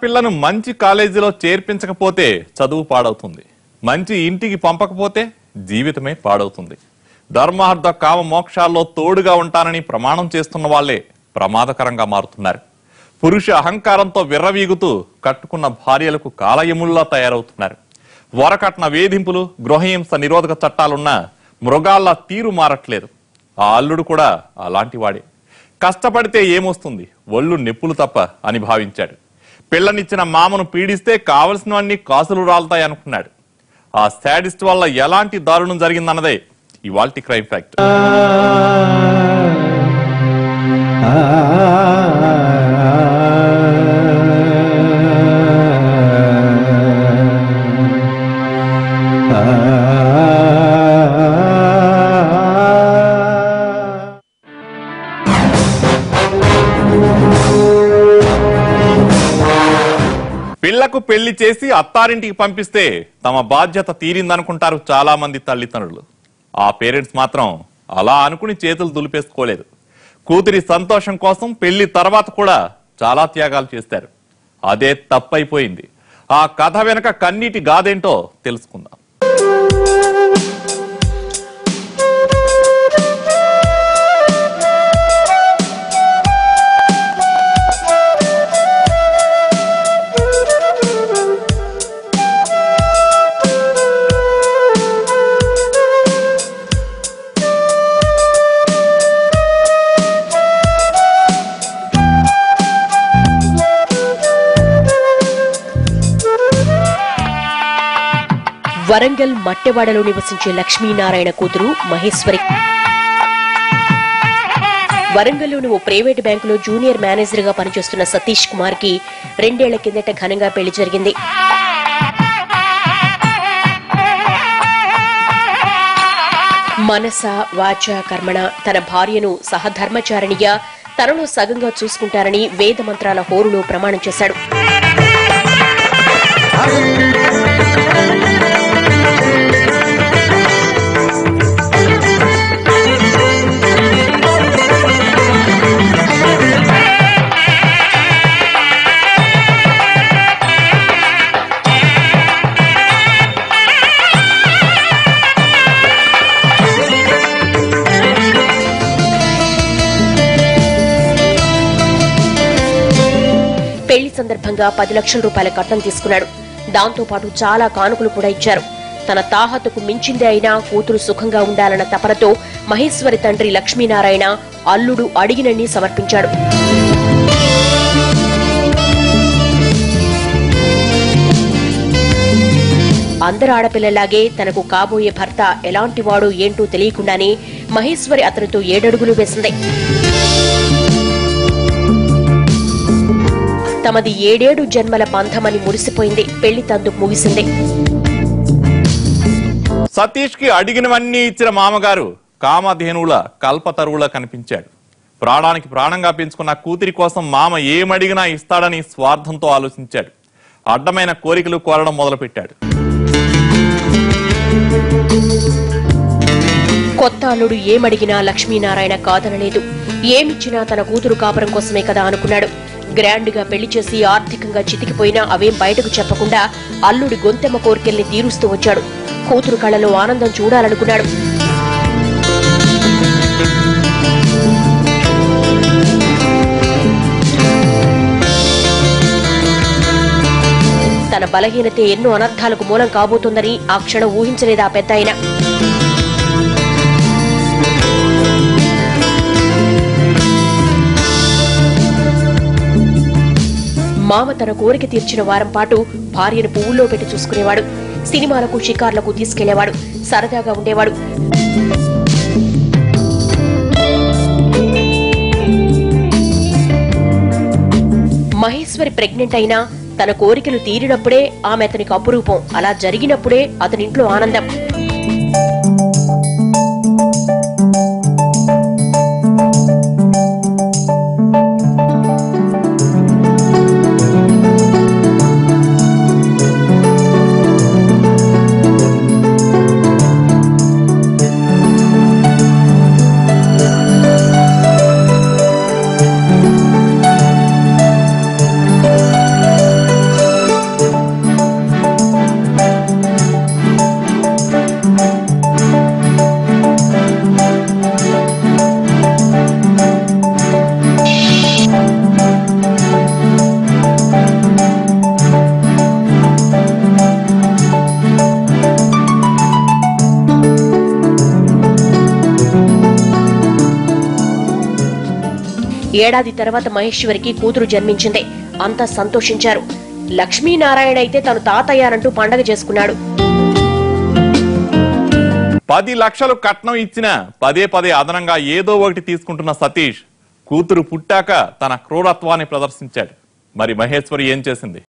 ఆడపిల్లను మంచి కాలేజీలో చేర్పించకపోతే చదువు పాడవుతుంది, మంచి ఇంటికి పంపకపోతే జీవితమే పాడవుతుంది. ధర్మార్థ కామ మోక్షాల్లో తోడుగా ఉంటానని ప్రమాణం చేస్తున్న వాళ్లే ప్రమాదకరంగా మారుతున్నారు. పురుష అహంకారంతో విర్రవీగుతూ కట్టుకున్న భార్యలకు కాలయముల్లా తయారవుతున్నారు. వరకట్న వేధింపులు, గృహహింస నిరోధక చట్టాలున్నా మృగాల్లా తీరు మారట్లేదు. ఆ అల్లుడు కూడా అలాంటి వాడే. కష్టపడితే ఏమొస్తుంది, ఒళ్ళు నెప్పులు తప్ప అని భావించాడు. పిల్లనిచ్చిన మామను పీడిస్తే కావలసినవన్నీ కాసులు రాలుతాయి అనుకున్నాడు. ఆ శాడిస్ట్ వల్ల ఎలాంటి దారుణం జరిగిందన్నదే ఇవాల్టి క్రైమ్ ఫ్యాక్ట్. పిల్లకు పెళ్లి చేసి అత్తారింటికి పంపిస్తే తమ బాధ్యత తీరిందనుకుంటారు చాలా మంది తల్లిదండ్రులు. ఆ పేరెంట్స్ మాత్రం అలా అనుకుని చేతులు దులిపేసుకోలేదు. కూతురి సంతోషం కోసం పెళ్లి తర్వాత కూడా చాలా త్యాగాలు చేశారు. అదే తప్పైపోయింది. ఆ కథ వెనక కన్నీటి గాదేంటో తెలుసుకుందాం. వరంగల్ మట్టెవాడలో నివసించే లక్ష్మీనారాయణ కూతురు మహేశ్వరి. వరంగల్లోని ఓ ప్రైవేటు బ్యాంకులో జూనియర్ మేనేజర్ గా పనిచేస్తున్న సతీష్ కుమార్ కి 2 ఏళ్ల కిందట ఘనంగా పెళ్లి జరిగింది. మనస వాచ కర్మణ తన భార్యను సహధర్మచారిణిగా తనలో సగంగా చూసుకుంటారని వేద మంత్రాల హోరులో ప్రమాణం చేశాడు. పెళ్లి సందర్భంగా 10 లక్షల రూపాయల కట్నం తీసుకున్నాడు. దాంతో పాటు చాలా కానుకలు కూడా ఇచ్చారు. తన తాహతుకు మించిందే అయినా కూతురు సుఖంగా ఉండాలన్న తపనతో మహేశ్వరి తండ్రి లక్ష్మీనారాయణ అల్లుడు అడిగినన్ని సమర్పించాడు. అందరు ఆడపిల్లలాగే తనకు కాబోయే భర్త ఎలాంటివాడో ఏంటో తెలియకుండానే మహేశ్వరి అతనితో 7 అడుగులు వేసింది. తమది 7 జన్మల బంధమని మురిసిపోయింది. పెళ్లి తందుకు ముగిసింది. సతీష్ కి అడిగినవన్నీ ఇచ్చిన మామగారు కామధేనువుల కల్పతరువులా కనిపించాడు. ప్రాణానికి ప్రాణంగా పెంచుకున్న కూతురి కోసం మామ ఏమడిగినా ఇస్తాడని స్వార్థంతో ఆలోచించాడు. అడ్డమైన కోరికలు కోరడం మొదలుపెట్టాడు. కొత్త అల్లుడు ఏమడిగినా లక్ష్మీనారాయణ కాదనలేదు. ఏమిచ్చినా తన కూతురు కాపురం కోసమే కదా అనుకున్నాడు. గ్రాండ్ గా పెళ్లి చేసి ఆర్థికంగా చితికిపోయినా అవేం బయటకు చెప్పకుండా అల్లుడి గొంతెమ్మ కోరికల్ని తీరుస్తూ వచ్చాడు. కూతురు కళ్ళలో ఆనందం చూడాలనుకున్నాడు. తన బలహీనతే ఎన్నో అనర్థాలకు మూలం కాబోతోందని ఆ క్షణం ఊహించలేదా పెద్దాయన. మామ తన కోరిక తీర్చిన వారం పాటు భార్యను పువ్వుల్లో పెట్టి చూసుకునేవాడు. సినిమాలకు షికార్లకు తీసుకెళ్లేవాడు. సరదాగా ఉండేవాడు. మహేశ్వరి ప్రెగ్నెంట్ అయినా తన కోరికలు తీరినప్పుడే ఆమె అతనికి అపురూపం. అలా జరిగినప్పుడే అతనింట్లో ఆనందం. ఏడాది తర్వాత మహేశ్వరికి కూతురు జన్మించింది. అంతా సంతోషించారు. లక్ష్మీనారాయణ అయితే తను తాతయ్యానంటూ పండగ చేసుకున్నాడు. 10 లక్షలు కట్నం ఇచ్చినా పదే పదే అదనంగా ఏదో ఒకటి తీసుకుంటున్న సతీష్ కూతురు పుట్టాక తన క్రూరత్వాన్ని ప్రదర్శించాడు. మరి మహేశ్వరి ఏం చేసింది?